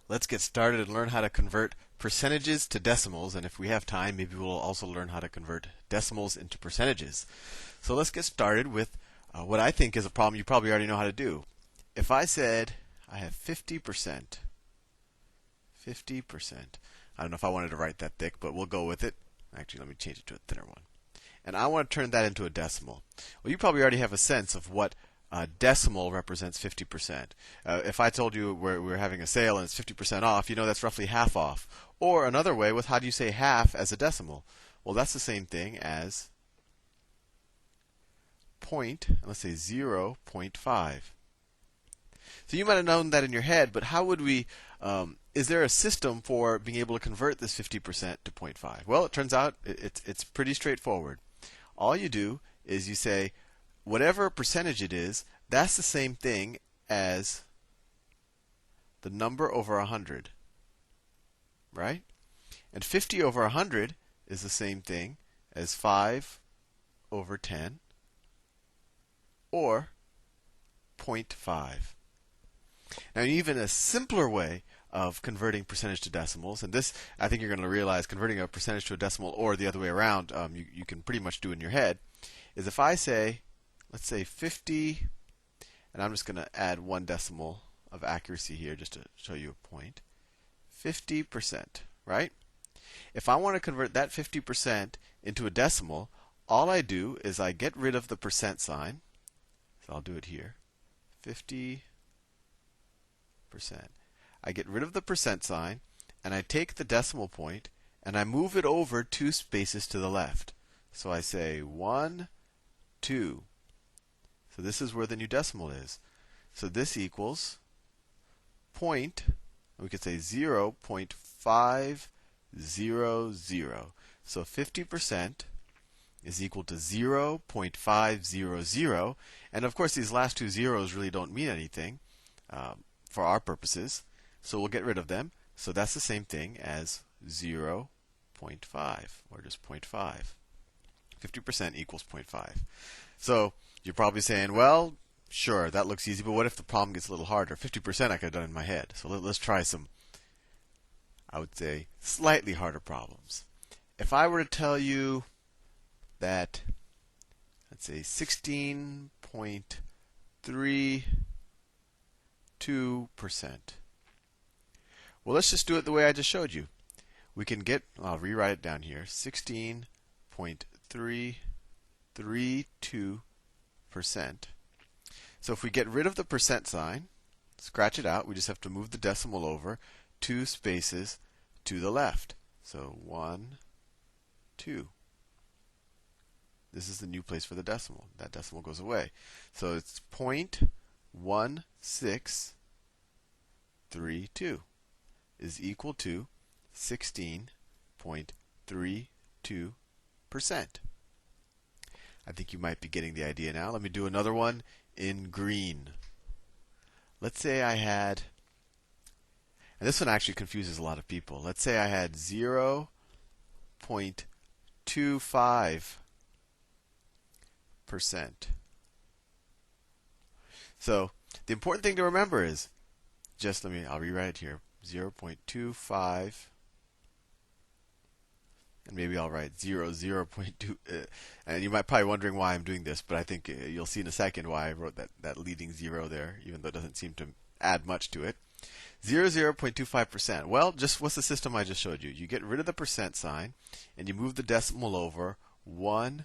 Let's get started and learn how to convert percentages to decimals. And if we have time, maybe we'll also learn how to convert decimals into percentages. So let's get started with what I think is a problem you probably already know how to do. If I said I have 50%, I don't know if I wanted to write that thick, but we'll go with it. Actually, let me change it to a thinner one. And I want to turn that into a decimal. Well, you probably already have a sense of what decimal represents 50%. If I told you we're having a sale and it's 50% off, you know that's roughly half off. Or another way was, how do you say half as a decimal? Well, that's the same thing as let's say 0.5. So you might have known that in your head, but how would we, is there a system for being able to convert this 50% to 0.5? Well, it turns out it's pretty straightforward. All you do is you say, whatever percentage it is, that's the same thing as the number over 100. Right? And 50 over 100 is the same thing as 5 over 10 or 0.5. Now, even a simpler way of converting percentage to decimals, and this I think you're going to realize converting a percentage to a decimal or the other way around, you can pretty much do in your head, is if I say, let's say 50, and I'm just going to add one decimal of accuracy here just to show you a point. 50%, right? If I want to convert that 50% into a decimal, all I do is I get rid of the percent sign. So I'll do it here. 50%. I get rid of the percent sign, and I take the decimal point, and I move it over 2 spaces to the left. So I say 1, 2. So this is where the new decimal is. So this equals we could say 0.500. So 50% is equal to 0.500. And of course, these last two zeros really don't mean anything for our purposes. So we'll get rid of them. So that's the same thing as 0.5, or just 0.5. 50% equals 0.5. So you're probably saying, well, sure, that looks easy, but what if the problem gets a little harder? 50% I could have done in my head. So let's try some, I would say, slightly harder problems. If I were to tell you that, let's say, 16.32%. Well, let's just do it the way I just showed you. We can get, I'll rewrite it down here, 16.332%. So if we get rid of the percent sign, scratch it out, we just have to move the decimal over 2 spaces to the left. So 1, 2. This is the new place for the decimal. That decimal goes away. So it's 0.1632 is equal to 16.32%. I think you might be getting the idea now. Let me do another one in green. Let's say I had, and this one actually confuses a lot of people. Let's say I had 0.25%. So the important thing to remember is, I'll rewrite it here, 0.25, and maybe I'll write 0.2. And you might probably wondering why I'm doing this, but I think you'll see in a second why I wrote that leading 0 there, even though it doesn't seem to add much to it. 0.25%. Well, just what's the system I just showed you? You get rid of the percent sign, and you move the decimal over 1,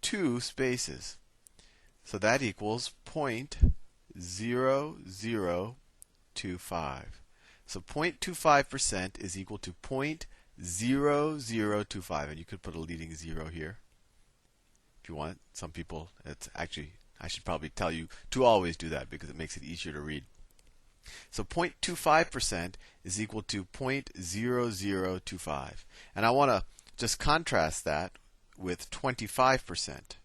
2 spaces. So that equals 0.0025. So 0.25% is equal to 0.0025. And you could put a leading 0 here if you want. Some people, it's actually, I should probably tell you to always do that because it makes it easier to read. So 0.25% is equal to 0.0025. And I want to just contrast that with 25%.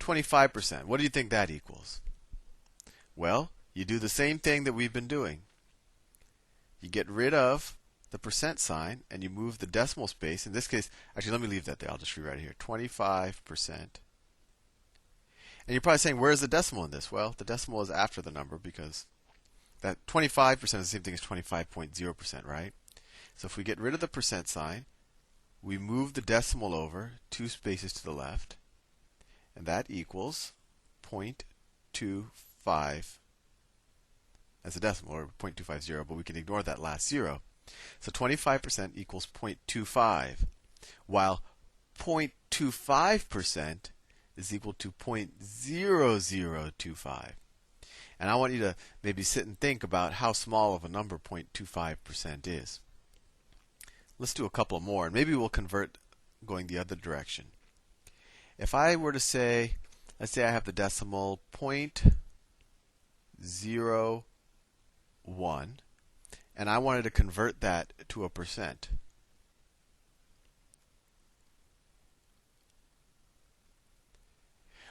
25%. What do you think that equals? Well, you do the same thing that we've been doing. You get rid of the percent sign and you move the decimal space. In this case, actually, let me leave that there. I'll just rewrite it here. 25%. And you're probably saying, where's the decimal in this? Well, the decimal is after the number because that 25% is the same thing as 25.0%, right? So if we get rid of the percent sign, we move the decimal over 2 spaces to the left, and that equals 0.25 as a decimal, or 0.250, but we can ignore that last zero. So 25% equals 0.25, while 0.25% is equal to 0.0025. And I want you to maybe sit and think about how small of a number 0.25% is. Let's do a couple more, and maybe we'll convert going the other direction. If I were to say, let's say I have the decimal 0.01, and I wanted to convert that to a percent.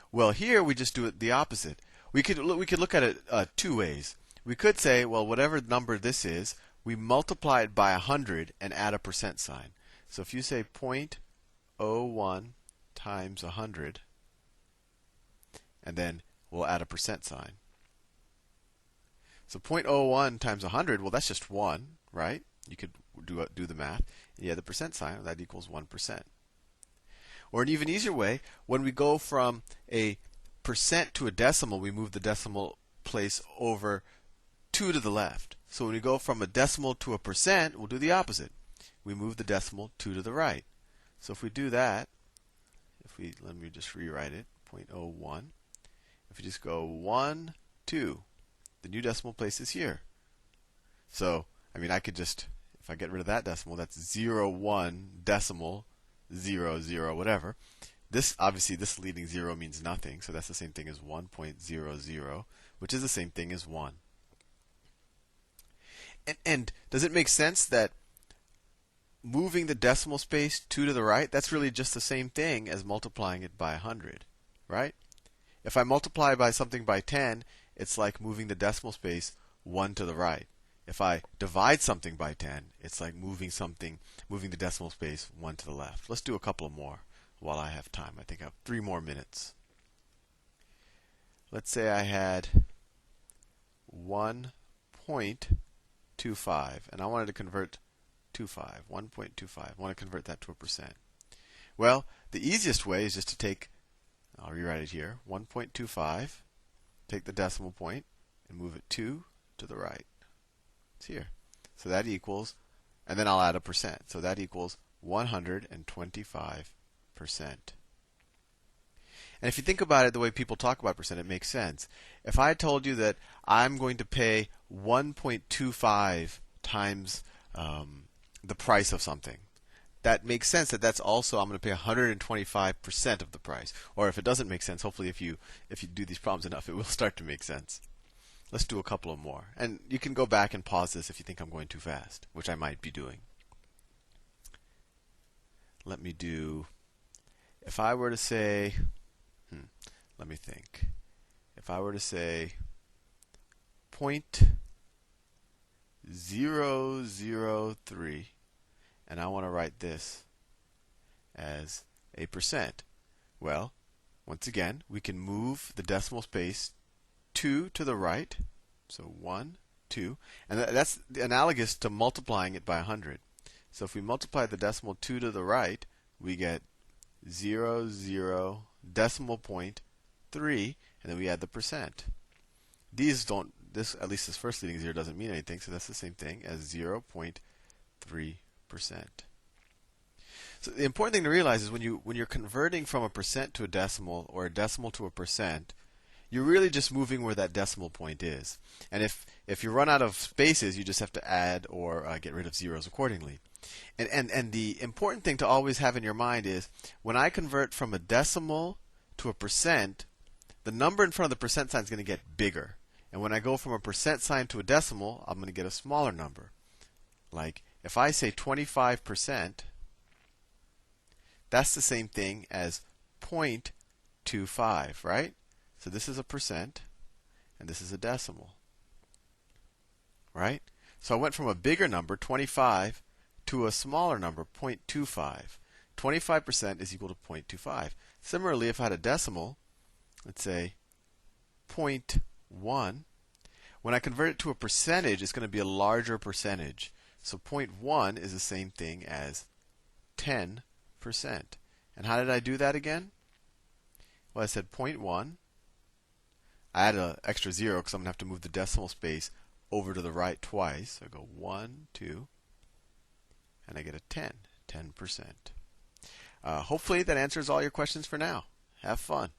Well, here we just do it the opposite. We could look at it two ways. We could say, well, whatever number this is, we multiply it by 100 and add a percent sign. So if you say 0.01 times 100, and then we'll add a percent sign. So 0.01 times 100, well, that's just 1, right? You could do the math. And you add the percent sign, that equals 1%. Or an even easier way, when we go from a percent to a decimal, we move the decimal place over 2 to the left. So when we go from a decimal to a percent, we'll do the opposite. We move the decimal 2 to the right. So if we do that, let me just rewrite it, 0.01. If we just go 1, 2, the new decimal place is here. So, I mean, I could just, if I get rid of that decimal, that's 0.1 decimal 0.0 whatever. This, obviously, this leading 0 means nothing, so that's the same thing as 1.00, which is the same thing as 1. And does it make sense that moving the decimal space 2 to the right, that's really just the same thing as multiplying it by 100, right? If I multiply by something by 10, it's like moving the decimal space 1 to the right. If I divide something by 10, it's like moving the decimal space 1 to the left. Let's do a couple more while I have time. I think I have 3 more minutes. Let's say I had 1.25, and I wanted to convert 1.25. I want to convert that to a percent. Well, the easiest way is just to take, I'll rewrite it here, 1.25, take the decimal point, and move it 2 to the right. It's here. So that equals, and then I'll add a percent. So that equals 125%. And if you think about it the way people talk about percent, it makes sense. If I told you that I'm going to pay 1.25 times the price of something, that makes sense that that's also, I'm going to pay 125% of the price. Or if it doesn't make sense, hopefully if you do these problems enough, it will start to make sense. Let's do a couple of more. And you can go back and pause this if you think I'm going too fast, which I might be doing. Let me do, if I were to say, let me think. If I were to say 0.003, and I want to write this as a percent. Well, once again, we can move the decimal space 2 to the right. So 1, 2. And that's analogous to multiplying it by 100. So if we multiply the decimal 2 to the right, we get 0.0 decimal point 3, and then we add the percent. These don't, at least this first leading 0 doesn't mean anything, so that's the same thing as 0.3%. So the important thing to realize is when you're converting from a percent to a decimal or a decimal to a percent, you're really just moving where that decimal point is. And if you run out of spaces, you just have to add or get rid of zeros accordingly. And the important thing to always have in your mind is when I convert from a decimal to a percent, the number in front of the percent sign is going to get bigger. And when I go from a percent sign to a decimal, I'm going to get a smaller number. Like if I say 25%, that's the same thing as 0.25, right? So this is a percent, and this is a decimal, right? So I went from a bigger number, 25, to a smaller number, 0.25. 25% is equal to 0.25. Similarly, if I had a decimal, let's say 0.1, when When I convert it to a percentage, it's going to be a larger percentage. So 0.1 is the same thing as 10%. And how did I do that again? Well, I said 0.1. I add an extra 0 because I'm going to have to move the decimal space over to the right twice. So I go 1, 2, and I get a 10%. Hopefully that answers all your questions for now. Have fun.